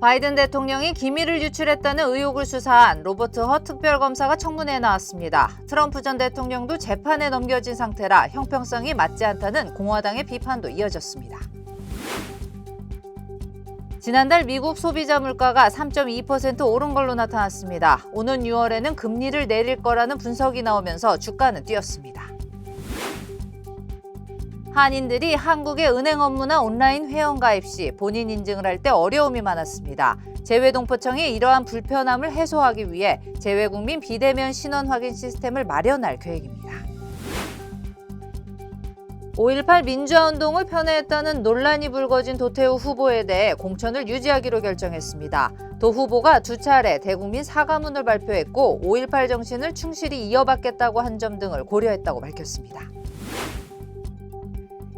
바이든 대통령이 기밀을 유출했다는 의혹을 수사한 로버트 허 특별검사가 청문회에 나왔습니다. 트럼프 전 대통령도 재판에 넘겨진 상태라 형평성이 맞지 않다는 공화당의 비판도 이어졌습니다. 지난달 미국 소비자 물가가 3.2% 오른 걸로 나타났습니다. 오는 6월에는 금리를 내릴 거라는 분석이 나오면서 주가는 뛰었습니다. 한인들이 한국의 은행 업무나 온라인 회원 가입 시 본인 인증을 할 때 어려움이 많았습니다. 재외동포청이 이러한 불편함을 해소하기 위해 재외국민 비대면 신원 확인 시스템을 마련할 계획입니다. 5.18 민주화운동을 편애했다는 논란이 불거진 도태우 후보에 대해 공천을 유지하기로 결정했습니다. 도 후보가 두 차례 대국민 사과문을 발표했고 5.18 정신을 충실히 이어받겠다고 한 점 등을 고려했다고 밝혔습니다.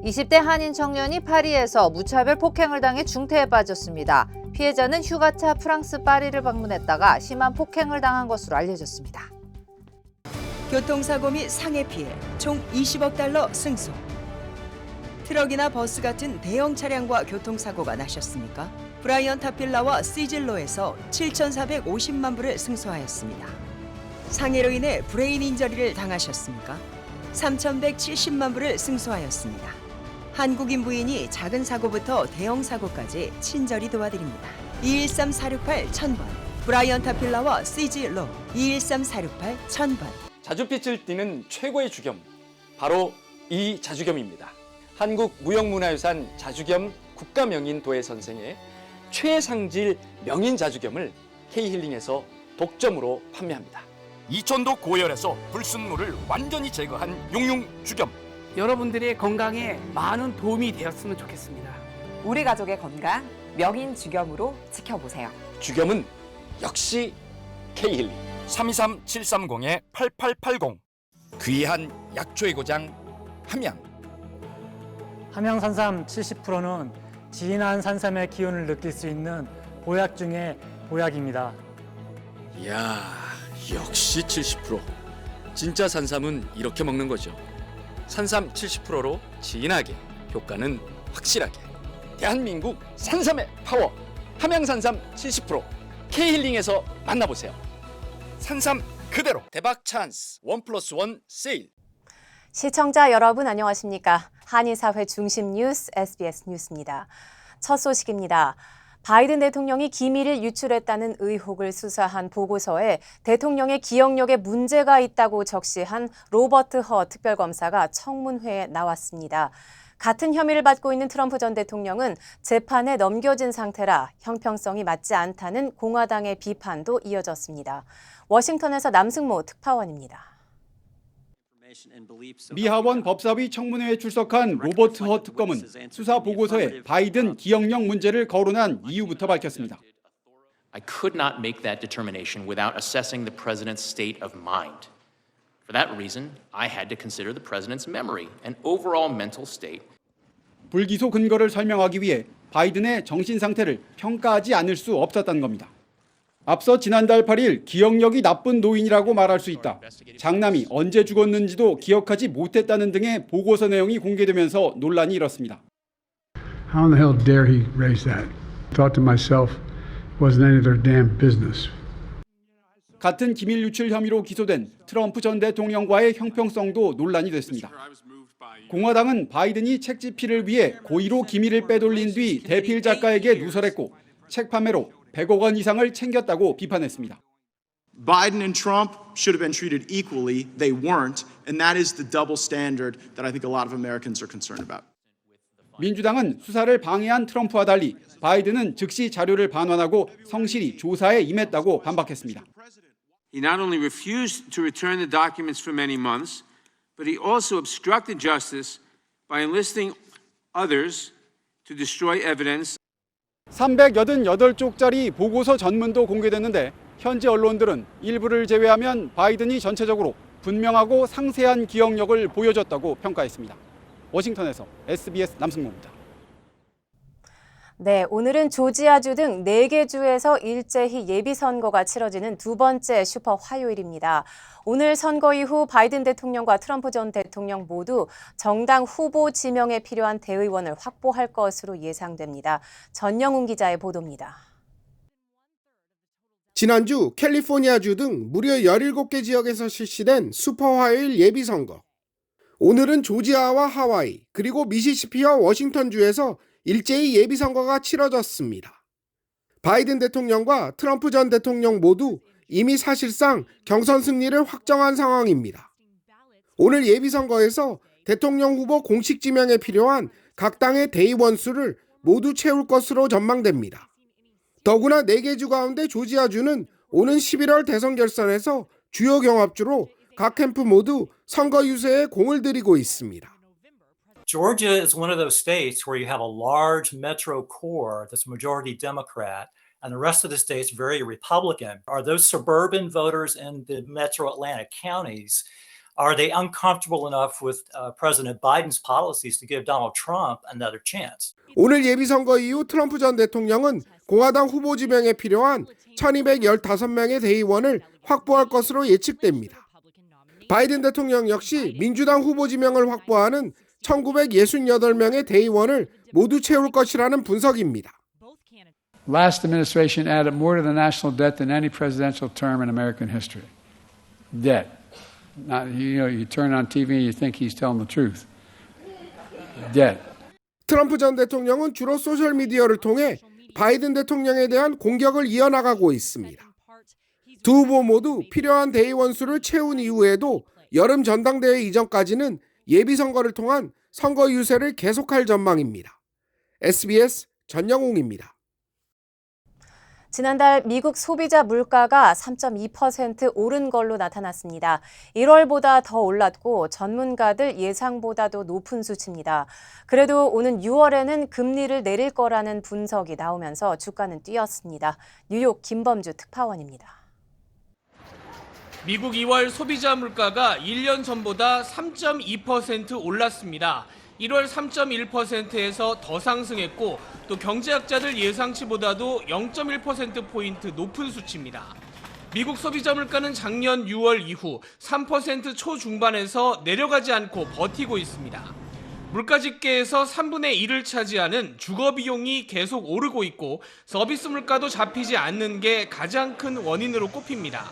20대 한인 청년이 파리에서 무차별 폭행을 당해 중태에 빠졌습니다. 피해자는 휴가차 프랑스 파리를 방문했다가 심한 폭행을 당한 것으로 알려졌습니다. 교통사고 및 상해 피해 총 20억 달러 승소. 트럭이나 버스 같은 대형 차량과 교통사고가 나셨습니까? 브라이언 타필라와 시즐로에서 7,450만 불을 승소하였습니다. 상해로 인해 브레인 인저리를 당하셨습니까? 3,170만 불을 승소하였습니다. 한국인 부인이 작은 사고부터 대형 사고까지 친절히 도와드립니다. 213-468-1000번 브라이언 타필라와 시즐로 213-468-1000번. 자주빛을 띠는 최고의 주겸, 바로 이 자주겸입니다. 한국무형문화유산 자주겸 국가명인 도예선생의 최상질 명인 자주겸을 K힐링에서 독점으로 판매합니다. 이천도 고열에서 불순물을 완전히 제거한 용융 주겸. 여러분들의 건강에 많은 도움이 되었으면 좋겠습니다. 우리 가족의 건강 명인 주겸으로 지켜보세요. 주겸은 역시 K힐링. 323-730-8880. 귀한 약초의 고장 함양. 함양 산삼 70%는 진한 산삼의 기운을 느낄 수 있는 보약 중에 보약입니다. 이야, 역시 70%. 진짜 산삼은 이렇게 먹는 거죠. 산삼 70%로 진하게, 효과는 확실하게. 대한민국 산삼의 파워. 함양산삼 70%. K힐링에서 만나보세요. 산삼 그대로. 대박 찬스 1+1 세일. 시청자 여러분 안녕하십니까? 한인사회 중심 뉴스 SBS 뉴스입니다. 첫 소식입니다. 바이든 대통령이 기밀을 유출했다는 의혹을 수사한 보고서에 대통령의 기억력에 문제가 있다고 적시한 로버트 허 특별검사가 청문회에 나왔습니다. 같은 혐의를 받고 있는 트럼프 전 대통령은 재판에 넘겨진 상태라 형평성이 맞지 않다는 공화당의 비판도 이어졌습니다. 워싱턴에서 남승모 특파원입니다. 미 하원 법사위 청문회에 출석한 로버트 허 특검은 수사 보고서에 바이든 기억력 문제를 거론한 이유부터 밝혔습니다. I could not make that determination without assessing the president's state of mind. For that reason, I had to consider the president's memory and overall mental state. 불기소 근거를 설명하기 위해 바이든의 정신 상태를 평가하지 않을 수 없었다는 겁니다. 앞서 지난달 8일 기억력이 나쁜 노인이라고 말할 수 있다. 장남이 언제 죽었는지도 기억하지 못했다는 등의 보고서 내용이 공개되면서 논란이 일었습니다. How in the hell dare he raise that? Thought to myself, wasn't any of their damn business. 같은 기밀 유출 혐의로 기소된 트럼프 전 대통령과의 형평성도 논란이 됐습니다. 공화당은 바이든이 책 집필을 위해 고의로 기밀을 빼돌린 뒤 대필 작가에게 누설했고 책 판매로 100억 원 이상을 챙겼다고 비판했습니다. Biden and Trump should have been treated equally. They weren't, and that is the double standard that I think a lot of Americans are concerned about. 민주당은 수사를 방해한 트럼프와 달리 바이든은 즉시 자료를 반환하고 성실히 조사에 임했다고 반박했습니다. He not only refused to return the documents for many months, but he also obstructed justice by enlisting others to destroy evidence. 388쪽짜리 보고서 전문도 공개됐는데 현지 언론들은 일부를 제외하면 바이든이 전체적으로 분명하고 상세한 기억력을 보여줬다고 평가했습니다. 워싱턴에서 SBS 남승모입니다. 네, 오늘은 조지아주 등 4개 주에서 일제히 예비선거가 치러지는 두 번째 슈퍼 화요일입니다. 오늘 선거 이후 바이든 대통령과 트럼프 전 대통령 모두 정당 후보 지명에 필요한 대의원을 확보할 것으로 예상됩니다. 전영훈 기자의 보도입니다. 지난주 캘리포니아주 등 무려 17개 지역에서 실시된 슈퍼화요일 예비선거. 오늘은 조지아와 하와이, 그리고 미시시피와 워싱턴주에서 일제히 예비선거가 치러졌습니다. 바이든 대통령과 트럼프 전 대통령 모두 이미 사실상 경선 승리를 확정한 상황입니다. 오늘 예비선거에서 대통령 후보 공식 지명에 필요한 각 당의 대의원 수를 모두 채울 것으로 전망됩니다. 더구나 4개 주 가운데 조지아주는 오는 11월 대선 결선에서 주요 경합주로 각 캠프 모두 선거 유세에 공을 들이고 있습니다. Georgia is one of those states where you have a large metro core that's majority Democrat, and the rest of the states very Republican. Are those suburban voters in the metro Atlantic counties, are they uncomfortable enough with President Biden's policies to give Donald Trump another chance? 오늘 예비선거 이후 트럼프 전 대통령은 공화당 후보 지명에 필요한 1215명의 대의원을 확보할 것으로 예측됩니다. 바이든 대통령 역시 민주당 후보 지명을 확보하는 1968명의 대의원을 모두 채울 것이라는 분석입니다. Last administration added more to the national debt than any presidential term in American history. Debt. Not, you turn on TV and you think he's telling the truth. Debt. 트럼프 전 대통령은 주로 소셜미디어를 통해 바이든 대통령에 대한 공격을 이어나가고 있습니다. 두 후보 모두 필요한 대의원 수를 채운 이후에도 여름 전당대회 이전까지는 예비선거를 통한 선거 유세를 계속할 전망입니다. SBS 전영웅입니다. 지난달 미국 소비자 물가가 3.2% 오른 걸로 나타났습니다. 1월보다 더 올랐고 전문가들 예상보다도 높은 수치입니다. 그래도 오는 6월에는 금리를 내릴 거라는 분석이 나오면서 주가는 뛰었습니다. 뉴욕 김범주 특파원입니다. 미국 2월 소비자 물가가 1년 전보다 3.2% 올랐습니다. 1월 3.1%에서 더 상승했고 또 경제학자들 예상치보다도 0.1%포인트 높은 수치입니다. 미국 소비자 물가는 작년 6월 이후 3% 초중반에서 내려가지 않고 버티고 있습니다. 물가 집계에서 3분의 1을 차지하는 주거 비용이 계속 오르고 있고 서비스 물가도 잡히지 않는 게 가장 큰 원인으로 꼽힙니다.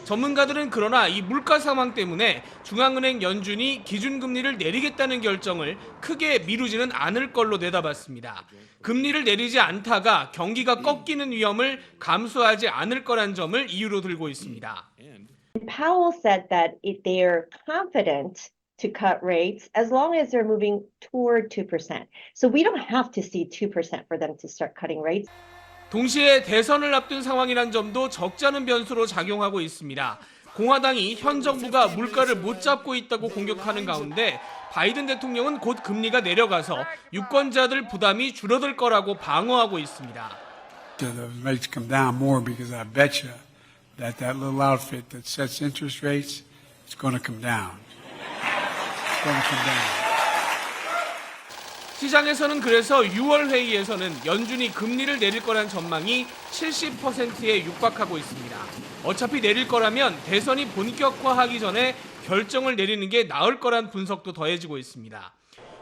전문가들은 그러나 이 물가 상황 때문에 중앙은행 연준이 기준금리를 내리겠다는 결정을 크게 미루지는 않을 걸로 내다봤습니다. 금리를 내리지 않다가 경기가 꺾이는 위험을 감수하지 않을 거란 점을 이유로 들고 있습니다. Powell said that they're confident to cut rates as long as they're moving toward 2%. So we don't have to see 2% for them to start cutting rates. 동시에 대선을 앞둔 상황이란 점도 적잖은 변수로 작용하고 있습니다. 공화당이 현 정부가 물가를 못 잡고 있다고 공격하는 가운데 바이든 대통령은 곧 금리가 내려가서 유권자들 부담이 줄어들 거라고 방어하고 있습니다. The rates come down more because I bet you that little outfit that sets interest rates is going to come down. It's going to come down. 시장에서는 그래서 6월 회의에서는 연준이 금리를 내릴 거란 전망이 70%에 육박하고 있습니다. 어차피 내릴 거라면 대선이 본격화하기 전에 결정을 내리는 게 나을 거란 분석도 더해지고 있습니다.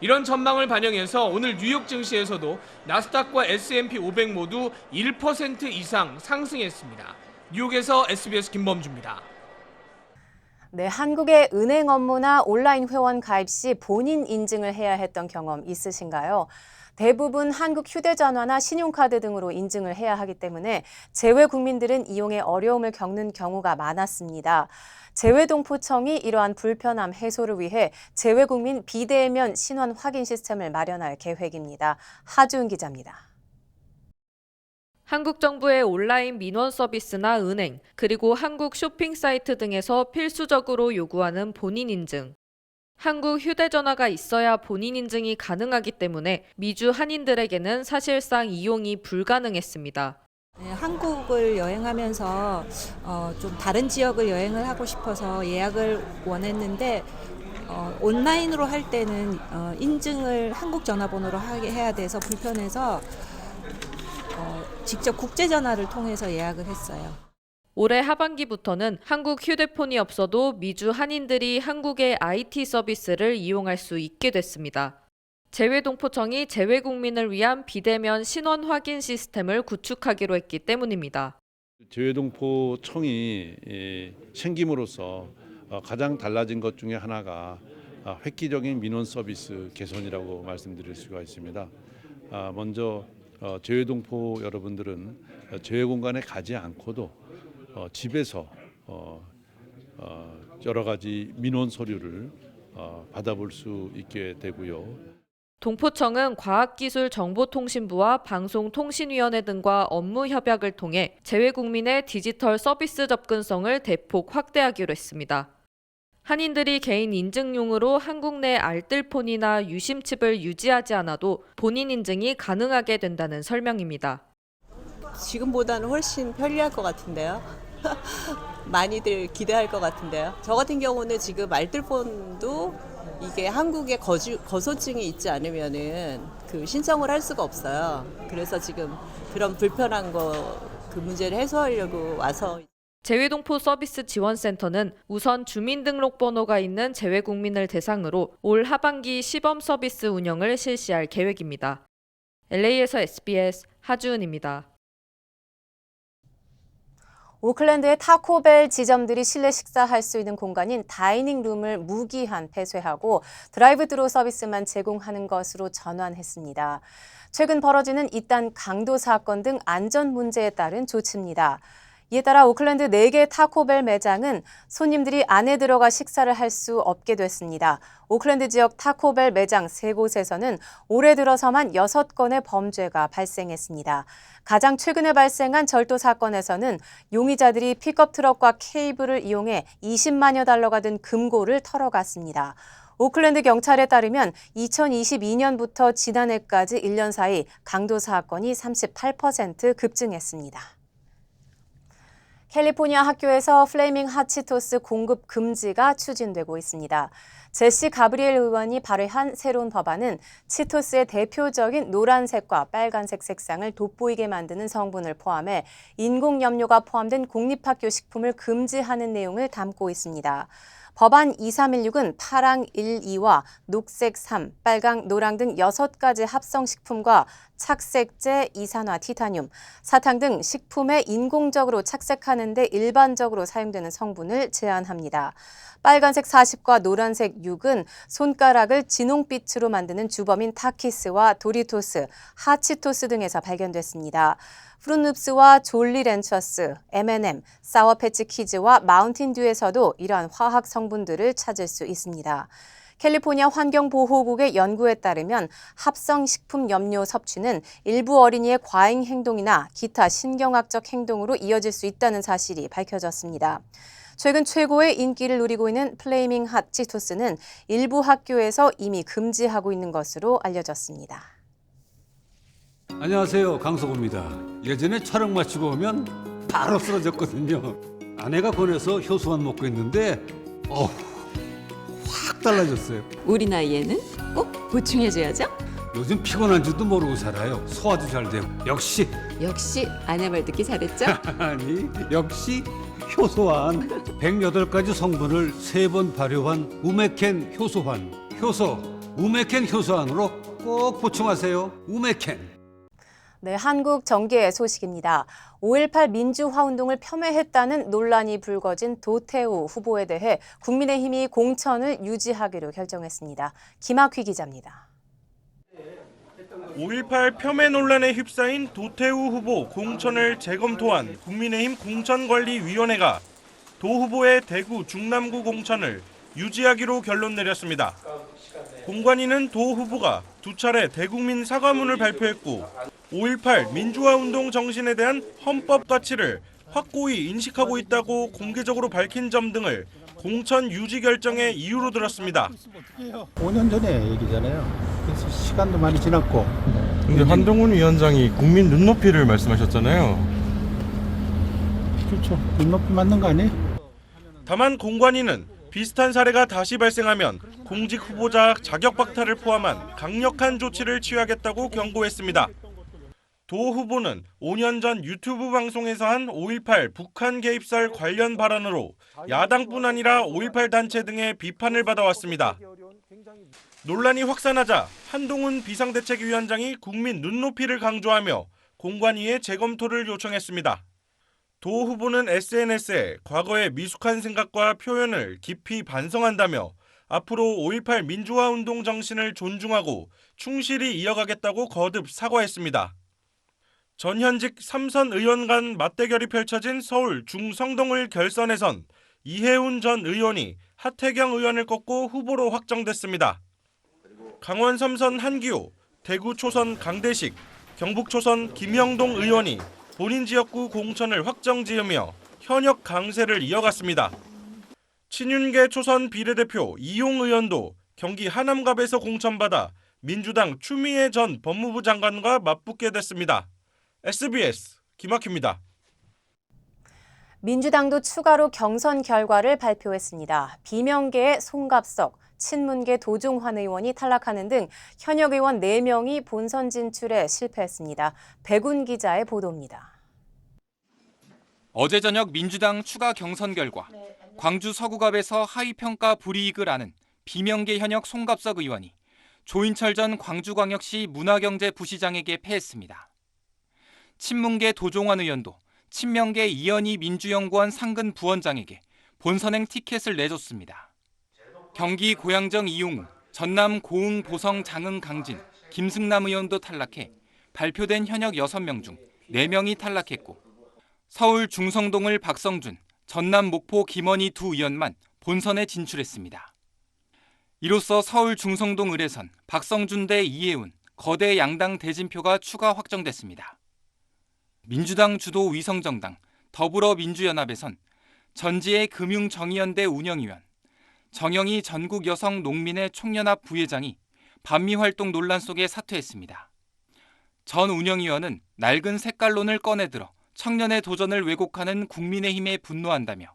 이런 전망을 반영해서 오늘 뉴욕 증시에서도 나스닥과 S&P 500 모두 1% 이상 상승했습니다. 뉴욕에서 SBS 김범주입니다. 네, 한국의 은행 업무나 온라인 회원 가입 시 본인 인증을 해야 했던 경험 있으신가요? 대부분 한국 휴대전화나 신용카드 등으로 인증을 해야 하기 때문에 재외 국민들은 이용에 어려움을 겪는 경우가 많았습니다. 재외동포청이 이러한 불편함 해소를 위해 재외국민 비대면 신원 확인 시스템을 마련할 계획입니다. 하주은 기자입니다. 한국 정부의 온라인 민원 서비스나 은행, 그리고 한국 쇼핑 사이트 등에서 필수적으로 요구하는 본인 인증. 한국 휴대전화가 있어야 본인 인증이 가능하기 때문에 미주 한인들에게는 사실상 이용이 불가능했습니다. 네, 한국을 여행하면서 좀 다른 지역을 여행을 하고 싶어서 예약을 원했는데 온라인으로 할 때는 인증을 한국 전화번호로 해야 돼서 불편해서 직접 국제전화를 통해서 예약을 했어요. 올해 하반기부터는 한국 휴대폰이 없어도 미주 한인들이 한국의 IT 서비스를 이용할 수 있게 됐습니다. 재외동포청이 재외국민을 위한 비대면 신원 확인 시스템을 구축하기로 했기 때문입니다. 재외동포청이 생김으로써 가장 달라진 것 중에 하나가 획기적인 민원 서비스 개선이라고 말씀드릴 수가 있습니다. 먼저 재외동포 여러분들은 재외 공간에 가지 않고도 집에서 여러 가지 민원 서류를 받아볼 수 있게 되고요. 동포청은 과학기술정보통신부와 방송통신위원회 등과 업무 협약을 통해 재외국민의 디지털 서비스 접근성을 대폭 확대하기로 했습니다. 한인들이 개인 인증용으로 한국 내 알뜰폰이나 유심칩을 유지하지 않아도 본인 인증이 가능하게 된다는 설명입니다. 지금보다는 훨씬 편리할 것 같은데요. 많이들 기대할 것 같은데요. 저 같은 경우는 지금 알뜰폰도 이게 한국에 거소증이 있지 않으면은 그 신청을 할 수가 없어요. 그래서 지금 그런 불편한 그 문제를 해소하려고 와서. 재외동포 서비스 지원센터는 우선 주민등록번호가 있는 재외국민을 대상으로 올 하반기 시범 서비스 운영을 실시할 계획입니다. LA에서 SBS 하주은입니다. 오클랜드의 타코벨 지점들이 실내 식사할 수 있는 공간인 다이닝룸을 무기한 폐쇄하고 드라이브드루 서비스만 제공하는 것으로 전환했습니다. 최근 벌어지는 이딴 강도 사건 등 안전 문제에 따른 조치입니다. 이에 따라 오클랜드 4개 타코벨 매장은 손님들이 안에 들어가 식사를 할 수 없게 됐습니다. 오클랜드 지역 타코벨 매장 3곳에서는 올해 들어서만 6건의 범죄가 발생했습니다. 가장 최근에 발생한 절도 사건에서는 용의자들이 픽업 트럭과 케이블을 이용해 20만여 달러가 든 금고를 털어갔습니다. 오클랜드 경찰에 따르면 2022년부터 지난해까지 1년 사이 강도 사건이 38% 급증했습니다. 캘리포니아 학교에서 플레이밍 핫치토스 공급 금지가 추진되고 있습니다. 제시 가브리엘 의원이 발의한 새로운 법안은 치토스의 대표적인 노란색과 빨간색 색상을 돋보이게 만드는 성분을 포함해 인공 염료가 포함된 공립학교 식품을 금지하는 내용을 담고 있습니다. 법안 2316은 파랑 1, 2와 녹색 3, 빨강, 노랑 등 6가지 합성식품과 착색제, 이산화 티타늄, 사탕 등 식품에 인공적으로 착색하는 데 일반적으로 사용되는 성분을 제한합니다. 빨간색 40과 노란색 6은 손가락을 진홍빛으로 만드는 주범인 타키스와 도리토스, 하치토스 등에서 발견됐습니다. 프룬눕스와 졸리렌처스, M&M, 사워패치 키즈와 마운틴듀에서도 이러한 화학 성분들을 찾을 수 있습니다. 캘리포니아 환경보호국의 연구에 따르면 합성식품 염료 섭취는 일부 어린이의 과잉 행동이나 기타 신경학적 행동으로 이어질 수 있다는 사실이 밝혀졌습니다. 최근 최고의 인기를 누리고 있는 플레이밍 핫 치토스는 일부 학교에서 이미 금지하고 있는 것으로 알려졌습니다. 안녕하세요, 강석호입니다. 예전에 촬영 마치고 오면 바로 쓰러졌거든요. 아내가 권해서 효소만 먹고 있는데 확 달라졌어요. 우리 나이에는 꼭 보충해줘야죠. 요즘 피곤한 줄도 모르고 살아요. 소화도 잘 되고. 역시 아내 말 듣기 잘했죠? 아니, 역시 효소환. 108가지 성분을 3번 발효한 우메켄 효소환. 효소 우메켄 효소환으로 꼭 보충하세요. 우메켄. 네, 한국 정계의 소식입니다. 5.18 민주화운동을 폄훼했다는 논란이 불거진 도태우 후보에 대해 국민의힘이 공천을 유지하기로 결정했습니다. 김학휘 기자입니다. 5.18 폄훼 논란에 휩싸인 도태우 후보 공천을 재검토한 국민의힘 공천관리위원회가 도 후보의 대구 중남구 공천을 유지하기로 결론 내렸습니다. 공관위는 도 후보가 2차례 대국민 사과문을 발표했고 5.18 민주화운동 정신에 대한 헌법 가치를 확고히 인식하고 있다고 공개적으로 밝힌 점 등을 공천 유지 결정의 이유로 들었습니다. 5년 전에 얘기잖아요. 그래서 시간도 많이 지났고. 근데 한동훈 위원장이 국민 눈높이를 말씀하셨잖아요. 그렇죠. 눈높이 맞는 거 아니에요? 다만 공관위는 비슷한 사례가 다시 발생하면 공직 후보자 자격 박탈을 포함한 강력한 조치를 취하겠다고 경고했습니다. 도 후보는 5년 전 유튜브 방송에서 한 5.18 북한 개입설 관련 발언으로 야당뿐 아니라 5.18 단체 등의 비판을 받아왔습니다. 논란이 확산하자 한동훈 비상대책위원장이 국민 눈높이를 강조하며 공관위에 재검토를 요청했습니다. 도 후보는 SNS에 과거의 미숙한 생각과 표현을 깊이 반성한다며 앞으로 5.18 민주화운동 정신을 존중하고 충실히 이어가겠다고 거듭 사과했습니다. 전현직 3선 의원 간 맞대결이 펼쳐진 서울 중성동을 결선에선 이해운 전 의원이 하태경 의원을 꺾고 후보로 확정됐습니다. 강원 3선 한기호, 대구 초선 강대식, 경북 초선 김영동 의원이 본인 지역구 공천을 확정지으며 현역 강세를 이어갔습니다. 친윤계 초선 비례대표 이용 의원도 경기 하남갑에서 공천받아 민주당 추미애 전 법무부 장관과 맞붙게 됐습니다. SBS 김학규입니다. 민주당도 추가로 경선 결과를 발표했습니다. 비명계의 송갑석, 친문계 도종환 의원이 탈락하는 등 현역 의원 4명이 본선 진출에 실패했습니다. 백운 기자의 보도입니다. 어제 저녁 민주당 추가 경선 결과 광주 서구갑에서 하위평가 불이익을 아는 비명계 현역 송갑석 의원이 조인철 전 광주광역시 문화경제부시장에게 패했습니다. 친문계 도종환 의원도 친명계 이현희 민주연구원 상근 부원장에게 본선행 티켓을 내줬습니다. 경기 고양정 이용우, 전남 고흥 보성 장흥 강진, 김승남 의원도 탈락해 발표된 현역 6명 중 4명이 탈락했고 서울 중성동을 박성준, 전남 목포 김원희 2 의원만 본선에 진출했습니다. 이로써 서울 중성동 을에선 박성준 대 이해운, 거대 양당 대진표가 추가 확정됐습니다. 민주당 주도 위성정당 더불어민주연합에선 전지의 금융정의연대 운영위원, 정영희 전국여성농민의 총연합 부회장이 반미활동 논란 속에 사퇴했습니다. 전 운영위원은 낡은 색깔론을 꺼내들어 청년의 도전을 왜곡하는 국민의힘에 분노한다며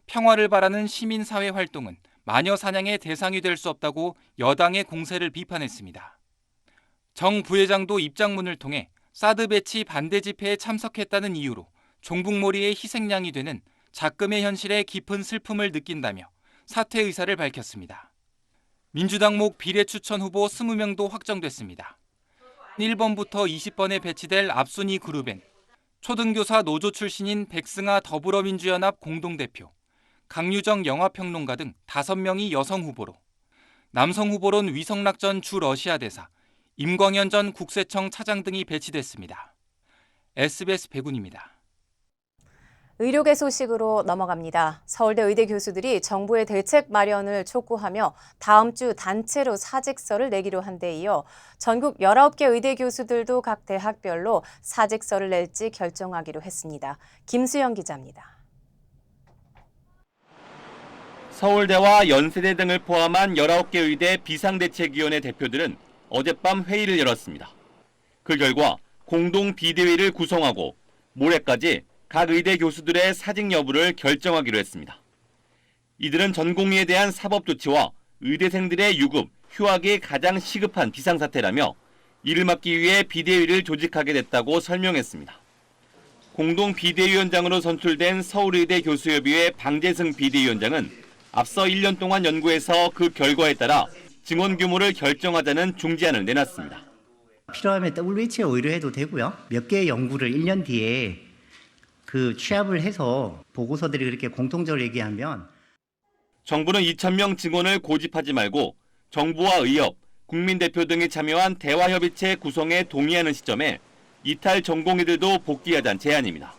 평화를 바라는 시민사회 활동은 마녀 사냥의 대상이 될 수 없다고 여당의 공세를 비판했습니다. 정 부회장도 입장문을 통해 사드 배치 반대 집회에 참석했다는 이유로 종북몰이의 희생양이 되는 작금의 현실에 깊은 슬픔을 느낀다며 사퇴 의사를 밝혔습니다. 민주당목 비례추천 후보 20명도 확정됐습니다. 1번부터 20번에 배치될 앞순위 그룹엔 초등교사 노조 출신인 백승아 더불어민주연합 공동대표, 강유정 영화평론가 등 5명이 여성 후보로, 남성 후보론 위성락 전 주 러시아 대사, 임광현 전 국세청 차장 등이 배치됐습니다. SBS 백운입니다. 의료계 소식으로 넘어갑니다. 서울대 의대 교수들이 정부의 대책 마련을 촉구하며 다음 주 단체로 사직서를 내기로 한 데 이어 전국 19개 의대 교수들도 각 대학별로 사직서를 낼지 결정하기로 했습니다. 김수영 기자입니다. 서울대와 연세대 등을 포함한 19개 의대 비상대책위원회 대표들은 어젯밤 회의를 열었습니다. 그 결과 공동 비대위를 구성하고 모레까지 각 의대 교수들의 사직 여부를 결정하기로 했습니다. 이들은 전공의에 대한 사법 조치와 의대생들의 유급, 휴학이 가장 시급한 비상사태라며 이를 막기 위해 비대위를 조직하게 됐다고 설명했습니다. 공동 비대위원장으로 선출된 서울의대 교수협의회 방재승 비대위원장은 앞서 1년 동안 연구해서 그 결과에 따라 증원 규모를 결정하자는 중재안을 내놨습니다. 필요하면 WHO 의뢰해도 되고요. 몇 개의 연구를 1년 뒤에 취합을 해서 보고서들이 그렇게 공통적으로 얘기하면 정부는 2,000명 증원을 고집하지 말고 정부와 의협, 국민대표 등이 참여한 대화협의체 구성에 동의하는 시점에 이탈 전공의들도 복귀하자는 제안입니다.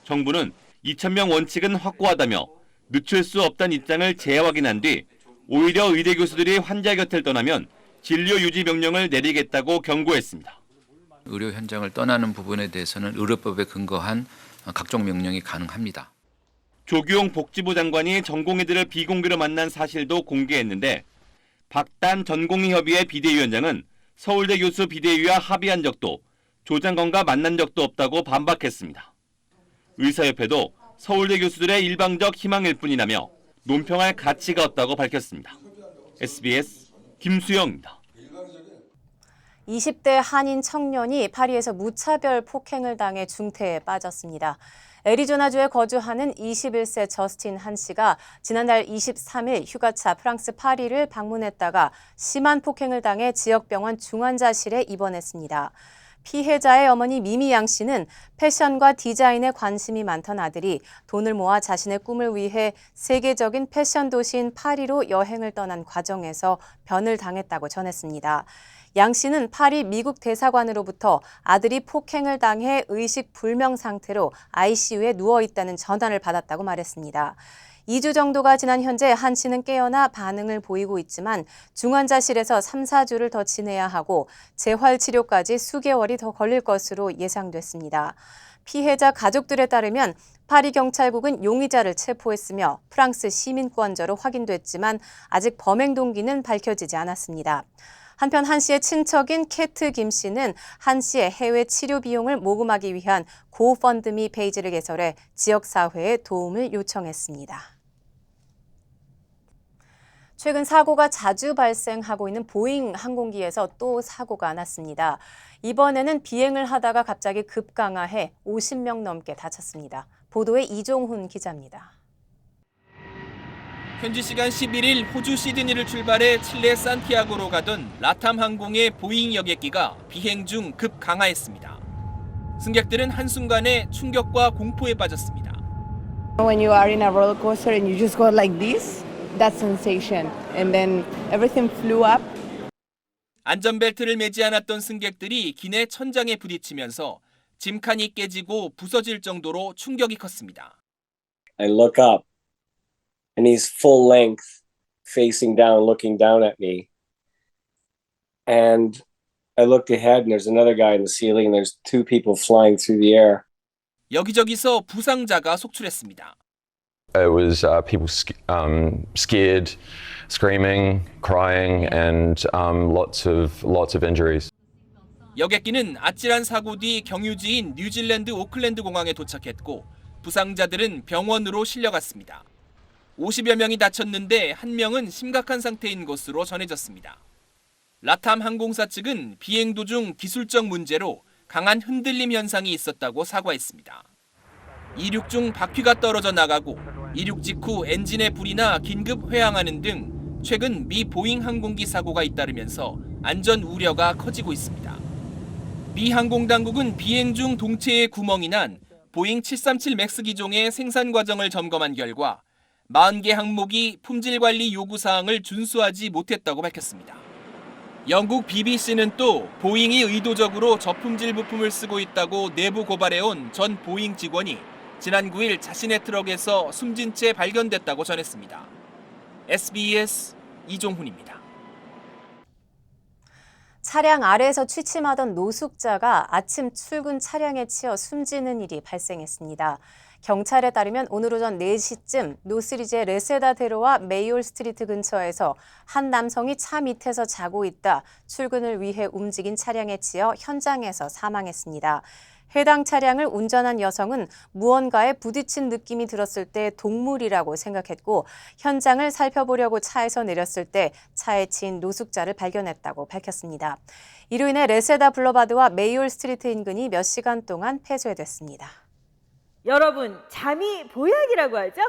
정부는 2,000명 원칙은 확고하다며 늦출 수 없다는 입장을 재확인한 뒤 오히려 의대 교수들이 환자 곁을 떠나면 진료 유지 명령을 내리겠다고 경고했습니다. 의료 현장을 떠나는 부분에 대해서는 의료법에 근거한 각종 명령이 가능합니다. 조규용 복지부 장관이 전공의들을 비공개로 만난 사실도 공개했는데 박단 전공의협의회 비대위원장은 서울대 교수 비대위와 합의한 적도 조 장관과 만난 적도 없다고 반박했습니다. 의사협회도 서울대 교수들의 일방적 희망일 뿐이라며 논평할 가치가 없다고 밝혔습니다. SBS 김수영입니다. 20대 한인 청년이 파리에서 무차별 폭행을 당해 중태에 빠졌습니다. 애리조나주에 거주하는 21세 저스틴 한 씨가 지난달 23일 휴가차 프랑스 파리를 방문했다가 심한 폭행을 당해 지역병원 중환자실에 입원했습니다. 피해자의 어머니 미미 양 씨는 패션과 디자인에 관심이 많던 아들이 돈을 모아 자신의 꿈을 위해 세계적인 패션 도시인 파리로 여행을 떠난 과정에서 변을 당했다고 전했습니다. 양 씨는 파리 미국 대사관으로부터 아들이 폭행을 당해 의식 불명 상태로 ICU에 누워 있다는 전화를 받았다고 말했습니다. 2주 정도가 지난 현재 한 씨는 깨어나 반응을 보이고 있지만 중환자실에서 3, 4주를 더 지내야 하고 재활 치료까지 수개월이 더 걸릴 것으로 예상됐습니다. 피해자 가족들에 따르면 파리 경찰국은 용의자를 체포했으며 프랑스 시민권자로 확인됐지만 아직 범행 동기는 밝혀지지 않았습니다. 한편 한 씨의 친척인 캐트 김 씨는 한 씨의 해외 치료 비용을 모금하기 위한 고펀드미 페이지를 개설해 지역사회에 도움을 요청했습니다. 최근 사고가 자주 발생하고 있는 보잉 항공기에서 또 사고가 났습니다. 이번에는 비행을 하다가 갑자기 급강하해 50명 넘게 다쳤습니다. 보도에 이종훈 기자입니다. 현지 시간 11일 호주 시드니를 출발해 칠레 산티아고로 가던 라탐 항공의 보잉 여객기가 비행 중 급강하했습니다. 승객들은 한순간에 충격과 공포에 빠졌습니다. When you are in a roller coaster and you just go like this, that sensation, and then everything flew up. 안전벨트를 매지 않았던 승객들이 기내 천장에 부딪히면서 짐칸이 깨지고 부서질 정도로 충격이 컸습니다. I look up. And he's full length, facing down, looking down at me. And I looked ahead, and there's another guy in the ceiling, and there's two people flying through the air. 여기저기서 부상자가 속출했습니다. It was people scared, screaming, crying, and lots of injuries. 여객기는 아찔한 사고 뒤 경유지인 뉴질랜드 오클랜드 공항에 도착했고 부상자들은 병원으로 실려갔습니다. 50여 명이 다쳤는데 한 명은 심각한 상태인 것으로 전해졌습니다. 라탐 항공사 측은 비행 도중 기술적 문제로 강한 흔들림 현상이 있었다고 사과했습니다. 이륙 중 바퀴가 떨어져 나가고 이륙 직후 엔진에 불이 나 긴급 회항하는 등 최근 미 보잉 항공기 사고가 잇따르면서 안전 우려가 커지고 있습니다. 미 항공당국은 비행 중 동체에 구멍이 난 보잉 737 맥스 기종의 생산 과정을 점검한 결과 40개 항목이 품질 관리 요구 사항을 준수하지 못했다고 밝혔습니다. 영국 BBC는 또 보잉이 의도적으로 저품질 부품을 쓰고 있다고 내부 고발해온 전 보잉 직원이 지난 9일 자신의 트럭에서 숨진 채 발견됐다고 전했습니다. SBS 이종훈입니다. 차량 아래에서 취침하던 노숙자가 아침 출근 차량에 치여 숨지는 일이 발생했습니다. 경찰에 따르면 오늘 오전 4시쯤 노스리지의 레세다대로와 메이올 스트리트 근처에서 한 남성이 차 밑에서 자고 있다 출근을 위해 움직인 차량에 치여 현장에서 사망했습니다. 해당 차량을 운전한 여성은 무언가에 부딪힌 느낌이 들었을 때 동물이라고 생각했고 현장을 살펴보려고 차에서 내렸을 때 차에 치인 노숙자를 발견했다고 밝혔습니다. 이로 인해 레세다 블러바드와 메이올 스트리트 인근이 몇 시간 동안 폐쇄됐습니다. 여러분, 잠이 보약이라고 하죠?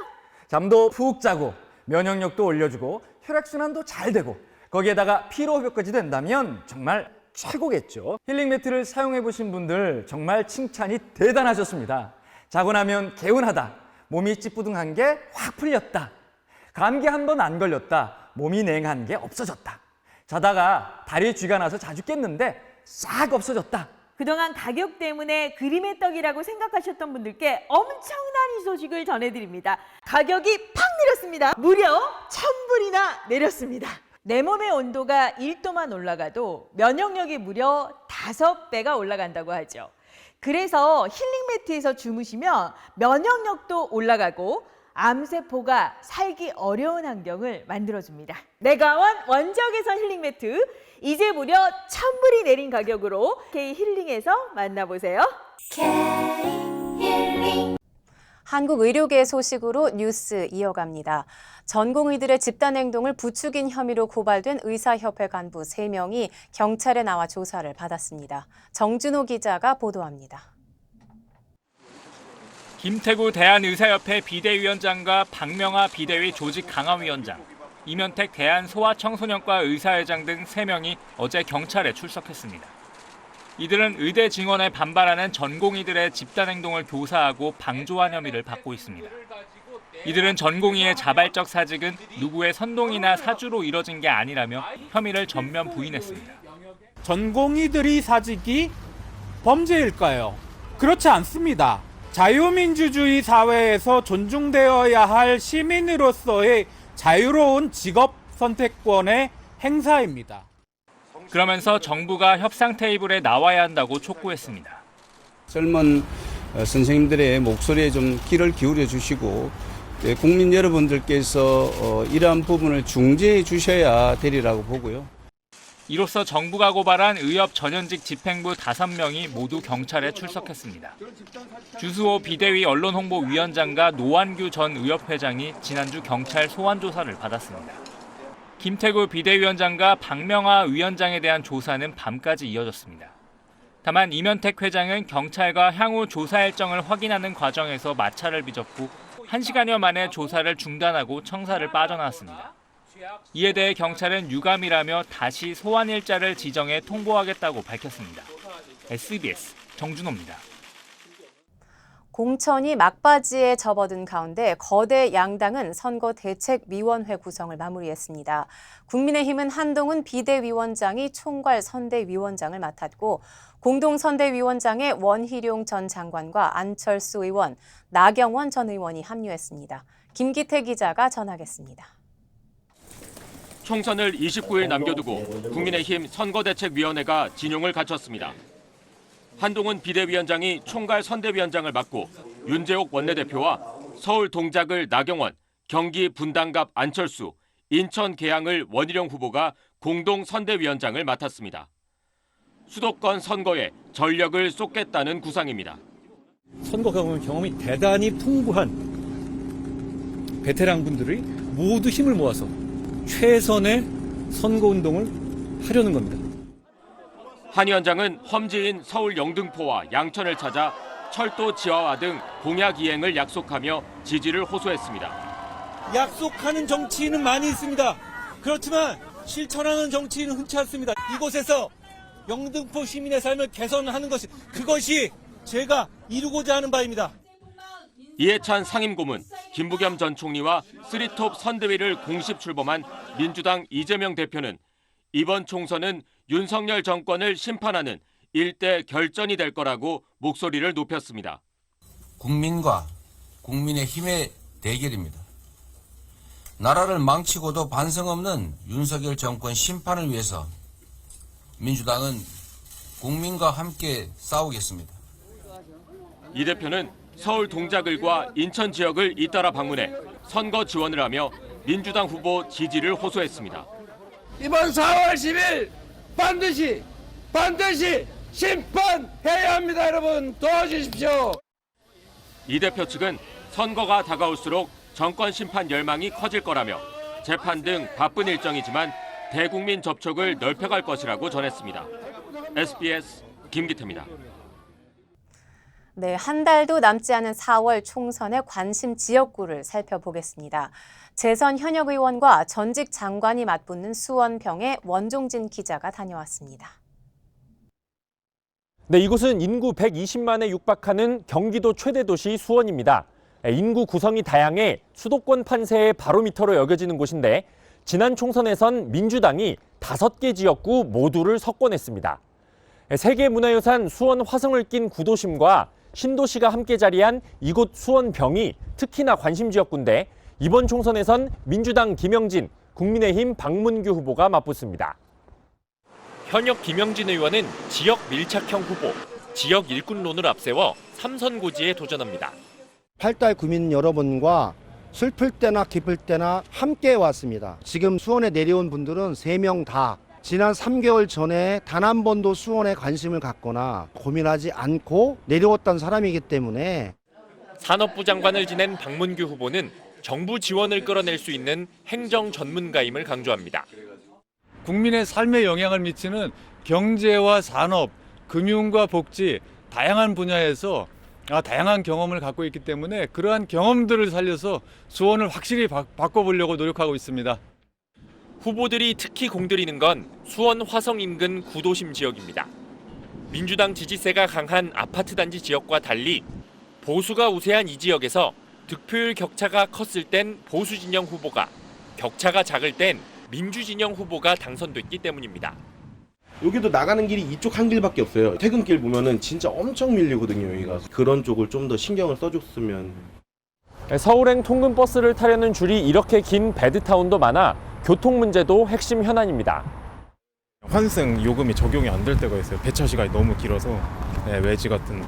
잠도 푹 자고 면역력도 올려주고 혈액순환도 잘 되고 거기에다가 피로 회복까지 된다면 정말 최고겠죠. 힐링 매트를 사용해 보신 분들 정말 칭찬이 대단하셨습니다. 자고 나면 개운하다, 몸이 찌뿌둥한 게 확 풀렸다, 감기 한 번 안 걸렸다, 몸이 냉한 게 없어졌다, 자다가 다리에 쥐가 나서 자주 깼는데 싹 없어졌다. 그동안 가격 때문에 그림의 떡이라고 생각하셨던 분들께 엄청난 이 소식을 전해드립니다. 가격이 팍 내렸습니다. 무려 1000불이나 내렸습니다. 내 몸의 온도가 1도만 올라가도 면역력이 무려 5배가 올라간다고 하죠. 그래서 힐링 매트에서 주무시면 면역력도 올라가고 암세포가 살기 어려운 환경을 만들어줍니다. 내가원 원적외선 힐링 매트, 이제 무려 1000불이 내린 가격으로 K힐링에서 만나보세요. K힐링. 한국 의료계 소식으로 뉴스 이어갑니다. 전공의들의 집단 행동을 부추긴 혐의로 고발된 의사협회 간부 3명이 경찰에 나와 조사를 받았습니다. 정준호 기자가 보도합니다. 김태구 대한의사협회 비대위원장과 박명아 비대위 조직 강화위원장, 이면택 대한소아청소년과 의사회장 등 3명이 어제 경찰에 출석했습니다. 이들은 의대 증원에 반발하는 전공의들의 집단행동을 교사하고 방조한 혐의를 받고 있습니다. 이들은 전공의의 자발적 사직은 누구의 선동이나 사주로 이뤄진 게 아니라며 혐의를 전면 부인했습니다. 전공의들이 사직이 범죄일까요? 그렇지 않습니다. 자유민주주의 사회에서 존중되어야 할 시민으로서의 자유로운 직업 선택권의 행사입니다. 그러면서 정부가 협상 테이블에 나와야 한다고 촉구했습니다. 젊은 선생님들의 목소리에 좀 귀를 기울여 주시고 국민 여러분들께서 이러한 부분을 중재해 주셔야 되리라고 보고요. 이로써 정부가 고발한 의협 전현직 집행부 5명이 모두 경찰에 출석했습니다. 주수호 비대위 언론홍보위원장과 노환규 전 의협회장이 지난주 경찰 소환 조사를 받았습니다. 김태구 비대위원장과 박명하 위원장에 대한 조사는 밤까지 이어졌습니다. 다만 이면택 회장은 경찰과 향후 조사 일정을 확인하는 과정에서 마찰을 빚었고 1시간여 만에 조사를 중단하고 청사를 빠져나왔습니다. 이에 대해 경찰은 유감이라며 다시 소환 일자를 지정해 통보하겠다고 밝혔습니다. SBS 정준호입니다. 공천이 막바지에 접어든 가운데 거대 양당은 선거대책위원회 구성을 마무리했습니다. 국민의힘은 한동훈 비대위원장이 총괄 선대위원장을 맡았고 공동선대위원장에 원희룡 전 장관과 안철수 의원, 나경원 전 의원이 합류했습니다. 김기태 기자가 전하겠습니다. 총선을 29일 남겨두고 국민의힘 선거대책위원회가 진용을 갖췄습니다. 한동훈 비대위원장이 총괄 선대위원장을 맡고 윤재옥 원내대표와 서울 동작을 나경원, 경기 분당갑 안철수, 인천 계양을 원희룡 후보가 공동 선대위원장을 맡았습니다. 수도권 선거에 전력을 쏟겠다는 구상입니다. 선거 경험이 대단히 풍부한 베테랑 분들이 모두 힘을 모아서 최선의 선거운동을 하려는 겁니다. 한 위원장은 험지인 서울 영등포와 양천을 찾아 철도 지하화 등 공약 이행을 약속하며 지지를 호소했습니다. 약속하는 정치인은 많이 있습니다. 그렇지만 실천하는 정치인은 흔치 않습니다. 이곳에서 영등포 시민의 삶을 개선하는 그것이 제가 이루고자 하는 바입니다. 이해찬 상임고문, 김부겸 전 총리와 쓰리톱 선대위를 공식 출범한 민주당 이재명 대표는 이번 총선은 윤석열 정권을 심판하는 일대 결전이 될 거라고 목소리를 높였습니다. 국민과 국민의힘의 대결입니다. 나라를 망치고도 반성 없는 윤석열 정권 심판을 위해서 민주당은 국민과 함께 싸우겠습니다. 이 대표는 서울 동작을과 인천 지역을 잇따라 방문해 선거 지원을 하며 민주당 후보 지지를 호소했습니다. 이번 4월 10일 반드시 심판해야 합니다. 여러분 도와주십시오. 이 대표 측은 선거가 다가올수록 정권 심판 열망이 커질 거라며 재판 등 바쁜 일정이지만 대국민 접촉을 넓혀갈 것이라고 전했습니다. SBS 김기태입니다. 네, 한 달도 남지 않은 4월 총선의 관심 지역구를 살펴보겠습니다. 재선 현역 의원과 전직 장관이 맞붙는 수원병에 원종진 기자가 다녀왔습니다. 네, 이곳은 인구 120만에 육박하는 경기도 최대 도시 수원입니다. 인구 구성이 다양해 수도권 판세의 바로미터로 여겨지는 곳인데 지난 총선에선 민주당이 5개 지역구 모두를 석권했습니다. 세계문화유산 수원 화성을 낀 구도심과 신도시가 함께 자리한 이곳 수원병이 특히나 관심 지역구인데 이번 총선에선 민주당 김영진, 국민의힘 박문규 후보가 맞붙습니다. 현역 김영진 의원은 지역 밀착형 후보, 지역 일꾼론을 앞세워 3선 고지에 도전합니다. 8달 구민 여러분과 슬플 때나 기쁠 때나 함께 왔습니다. 지금 수원에 내려온 분들은 3명 다 지난 3개월 전에 단 한 번도 수원에 관심을 갖거나 고민하지 않고 내려왔던 사람이기 때문에 산업부 장관을 지낸 박문규 후보는 정부 지원을 끌어낼 수 있는 행정 전문가임을 강조합니다. 국민의 삶에 영향을 미치는 경제와 산업, 금융과 복지, 다양한 분야에서 다양한 경험을 갖고 있기 때문에 그러한 경험들을 살려서 수원을 확실히 바꿔보려고 노력하고 있습니다. 후보들이 특히 공들이는 건 수원 화성 인근 구도심 지역입니다. 민주당 지지세가 강한 아파트 단지 지역과 달리 보수가 우세한 이 지역에서 득표율 격차가 컸을 땐 보수 진영 후보가, 격차가 작을 땐 민주 진영 후보가 당선됐기 때문입니다. 여기도 나가는 길이 이쪽 한 길밖에 없어요. 퇴근길 보면은 진짜 엄청 밀리거든요, 여기가. 그런 쪽을 좀 더 신경을 써줬으면. 서울행 통근버스를 타려는 줄이 이렇게 긴 배드타운도 많아 교통 문제도 핵심 현안입니다. 환승 요금이 적용이 안 될 때가 있어요. 배차 시간이 너무 길어서 외지 같은.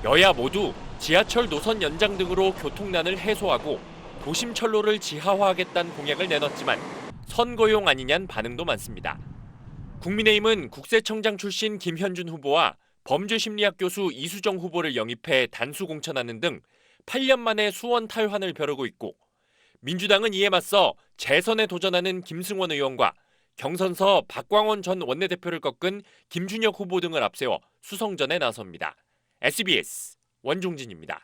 여야 모두 지하철 노선 연장 등으로 교통난을 해소하고 도심철로를 지하화하겠다는 공약을 내놨지만 선거용 아니냐는 반응도 많습니다. 국민의힘은 국세청장 출신 김현준 후보와 범죄심리학 교수 이수정 후보를 영입해 단수 공천하는 등 8년 만에 수원 탈환을 벼르고 있고, 민주당은 이에 맞서 재선에 도전하는 김승원 의원과 경선서 박광원 전 원내대표를 꺾은 김준혁 후보 등을 앞세워 수성전에 나섭니다. SBS 원종진입니다.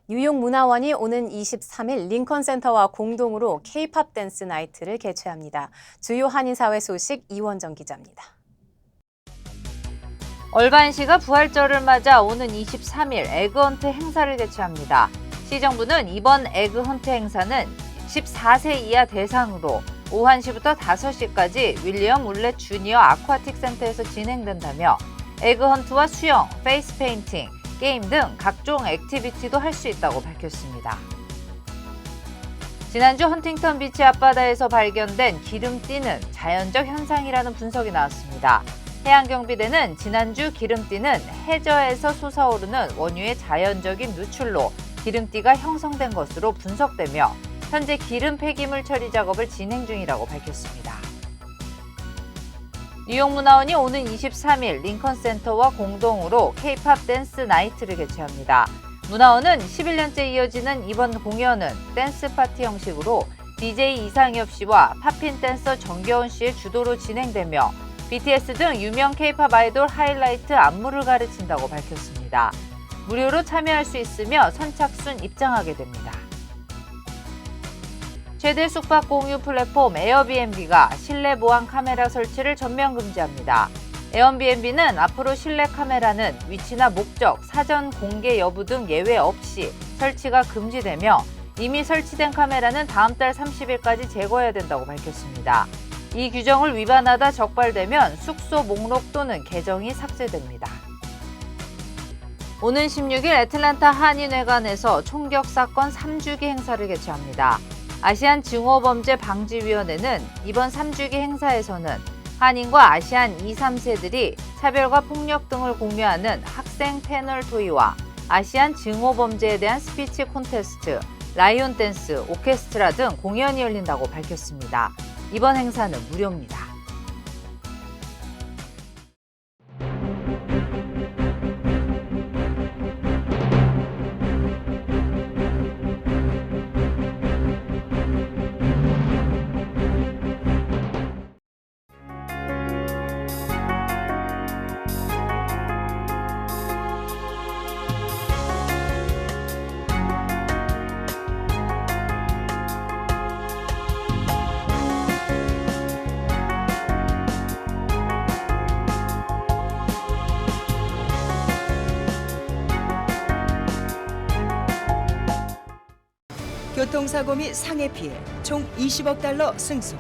뉴욕 문화원이 오는 23일 링컨센터와 공동으로 K-팝 댄스 나이트를 개최합니다. 주요 한인사회 소식 이원정 기자입니다. 얼반시가 부활절을 맞아 오는 23일 에그헌트 행사를 개최합니다. 시정부는 이번 에그헌트 행사는 14세 이하 대상으로 오후 1시부터 5시까지 윌리엄 울렛 주니어 아쿠아틱 센터에서 진행된다며 에그헌트와 수영, 페이스 페인팅, 게임 등 각종 액티비티도 할 수 있다고 밝혔습니다. 지난주 헌팅턴 비치 앞바다에서 발견된 기름띠는 자연적 현상이라는 분석이 나왔습니다. 해양경비대는 지난주 기름띠는 해저에서 솟아오르는 원유의 자연적인 누출로 기름띠가 형성된 것으로 분석되며 현재 기름 폐기물 처리 작업을 진행 중이라고 밝혔습니다. 뉴욕 문화원이 오는 23일 링컨센터와 공동으로 K-팝 댄스 나이트를 개최합니다. 문화원은 11년째 이어지는 이번 공연은 댄스 파티 형식으로 DJ 이상엽 씨와 팝핀 댄서 정겨운 씨의 주도로 진행되며 BTS 등 유명 K-팝 아이돌 하이라이트 안무를 가르친다고 밝혔습니다. 무료로 참여할 수 있으며 선착순 입장하게 됩니다. 최대 숙박 공유 플랫폼 에어비앤비가 실내 보안 카메라 설치를 전면 금지합니다. 에어비앤비는 앞으로 실내 카메라는 위치나 목적, 사전 공개 여부 등 예외 없이 설치가 금지되며 이미 설치된 카메라는 다음 달 30일까지 제거해야 된다고 밝혔습니다. 이 규정을 위반하다 적발되면 숙소 목록 또는 계정이 삭제됩니다. 오는 16일 애틀랜타 한인회관에서 총격 사건 3주기 행사를 개최합니다. 아시안 증오범죄 방지위원회는 이번 3주기 행사에서는 한인과 아시안 2, 3세들이 차별과 폭력 등을 공유하는 학생 패널 토의와 아시안 증오범죄에 대한 스피치 콘테스트, 라이온 댄스, 오케스트라 등 공연이 열린다고 밝혔습니다. 이번 행사는 무료입니다. 교통사고 및 상해 피해 총 20억 달러 승소.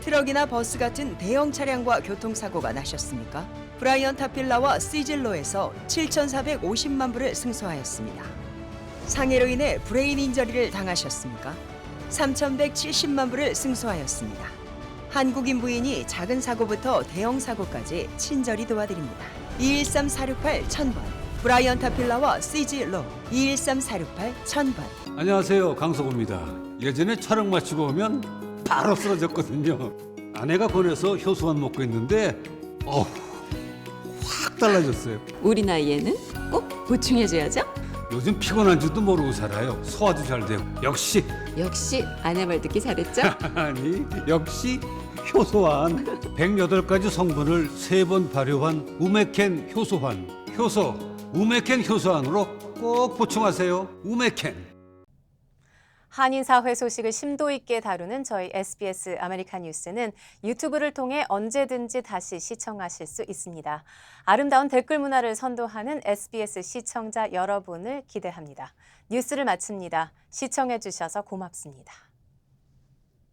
트럭이나 버스 같은 대형 차량과 교통사고가 나셨습니까? 브라이언 타필라와 시즐로에서 7,450만 불을 승소하였습니다. 상해로 인해 브레인 인저리를 당하셨습니까? 3,170만 불을 승소하였습니다. 한국인 부인이 작은 사고부터 대형 사고까지 친절히 도와드립니다. 213-468-1000번 브라이언 타필라와 시즐로 213-468-1000번. 안녕하세요, 강석호입니다. 예전에 촬영 마치고 오면 바로 쓰러졌거든요. 아내가 권해서 효소만 먹고 있는데 확 달라졌어요. 우리 나이에는 꼭 보충해줘야죠. 요즘 피곤한 줄도 모르고 살아요. 소화도 잘 되고. 역시 아내 말 듣기 잘했죠? 아니, 역시 효소환. 108가지 성분을 3번 발효한 우메켄 효소환. 효소 우메켄 효소환으로 꼭 보충하세요. 우메켄. 한인사회 소식을 심도 있게 다루는 저희 SBS 아메리칸 뉴스는 유튜브를 통해 언제든지 다시 시청하실 수 있습니다. 아름다운 댓글 문화를 선도하는 SBS 시청자 여러분을 기대합니다. 뉴스를 마칩니다. 시청해 주셔서 고맙습니다.